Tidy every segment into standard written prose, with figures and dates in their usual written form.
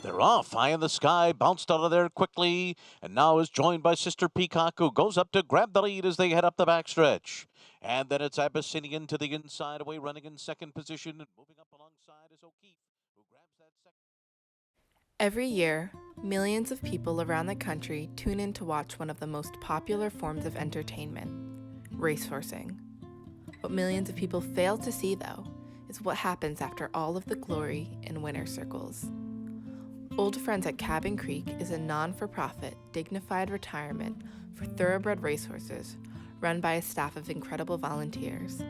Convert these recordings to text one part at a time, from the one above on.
They're off high in the sky, bounced out of there quickly, and now is joined by Sister Peacock, who goes up to grab the lead as they head up the backstretch. And then it's Abyssinian to the inside, away running in second position, and moving up alongside is O'Keefe, who grabs that second. Every year, millions of people around the country tune in to watch one of the most popular forms of entertainment, racehorsing. What millions of people fail to see, though, is what happens after all of the glory in winner's circles. Old Friends at Cabin Creek is a non-for-profit, dignified retirement for thoroughbred racehorses run by a staff of incredible volunteers.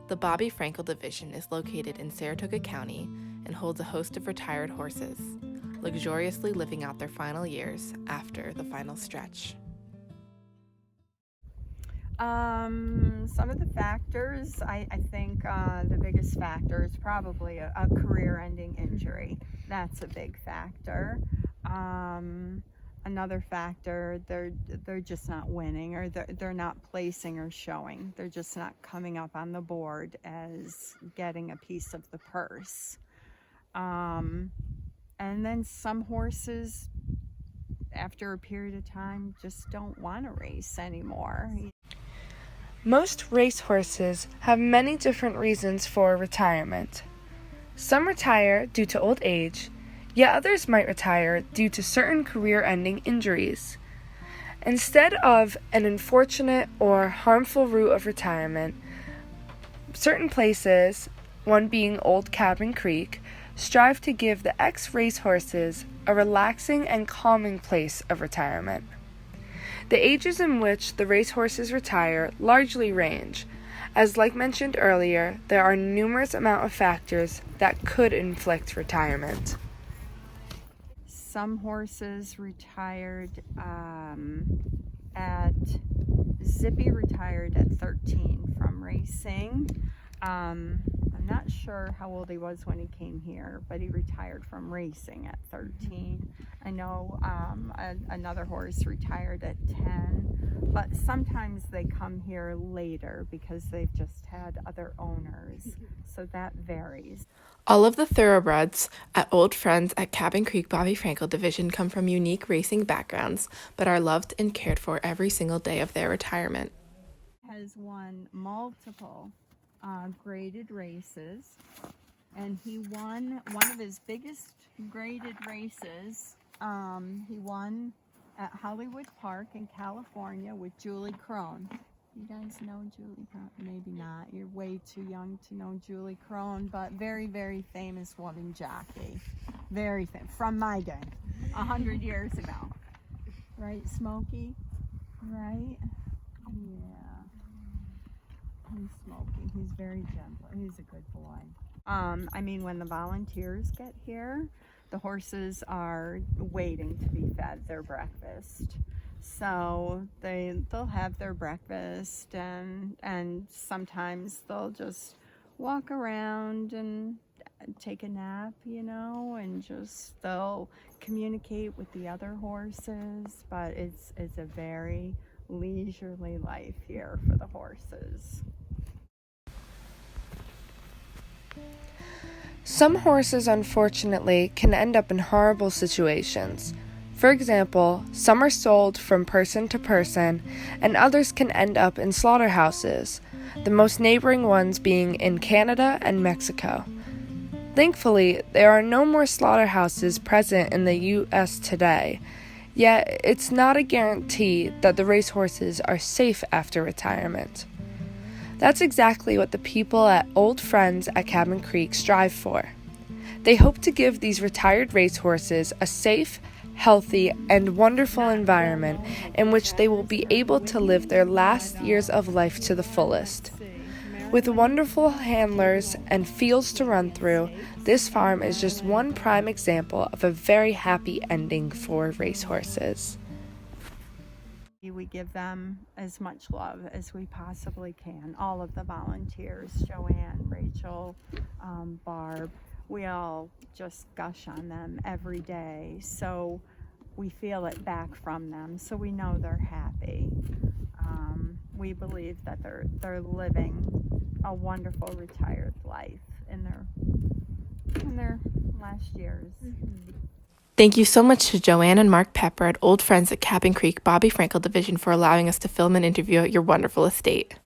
The Bobby Frankel Division is located in Saratoga County and holds a host of retired horses, luxuriously living out their final years after the final stretch. Some of the factors, I think the biggest factor is probably a career-ending injury. That's a big factor. Another factor, they're just not winning, or they're not placing or showing. They're just not coming up on the board as getting a piece of the purse. And then some horses, after a period of time, just don't want to race anymore. Most racehorses have many different reasons for retirement. Some retire due to old age, yet others might retire due to certain career-ending injuries. Instead of an unfortunate or harmful route of retirement, certain places, one being Old Cabin Creek, strive to give the ex-racehorses a relaxing and calming place of retirement. The ages in which the racehorses retire largely range, as like mentioned earlier, there are numerous amount of factors that could inflict retirement. Some horses retired at Zippy retired at 13 from racing. I'm not sure how old he was when he came here, but he retired from racing at 13. I know another horse retired at 10, but sometimes they come here later because they've just had other owners, so that varies. All of the thoroughbreds at Old Friends at Cabin Creek Bobby Frankel Division come from unique racing backgrounds, but are loved and cared for every single day of their retirement. Has won multiple graded races, and he won one of his biggest graded races. He won at Hollywood Park in California with Julie Crone. You guys know Julie Crone? Maybe not. You're way too young to know Julie Crone, but very, very famous woman jockey. Very famous. From my day, 100 years ago. Right, Smokey? Right? Yeah. He's Smokey. He's very gentle. He's a good boy. I mean, when the volunteers get here, the horses are waiting to be fed their breakfast. So they'll have their breakfast, and sometimes they'll just walk around and take a nap, and just they'll communicate with the other horses. But it's a very leisurely life here for the horses. Some horses, unfortunately, can end up in horrible situations. For example, some are sold from person to person, and others can end up in slaughterhouses, the most neighboring ones being in Canada and Mexico. Thankfully, there are no more slaughterhouses present in the U.S. today, yet it's not a guarantee that the racehorses are safe after retirement. That's exactly what the people at Old Friends at Cabin Creek strive for. They hope to give these retired racehorses a safe, healthy, and wonderful environment in which they will be able to live their last years of life to the fullest. With wonderful handlers and fields to run through, this farm is just one prime example of a very happy ending for racehorses. We give them as much love as we possibly can. All of the volunteers, Joanne, Rachel, Barb, we all just gush on them every day. So we feel it back from them, so we know they're happy. We believe that they're living a wonderful retired life in their last years. Thank you so much to Joanne and Mark Pepper at Old Friends at Cabin Creek, Bobby Frankel Division for allowing us to film and interview at your wonderful estate.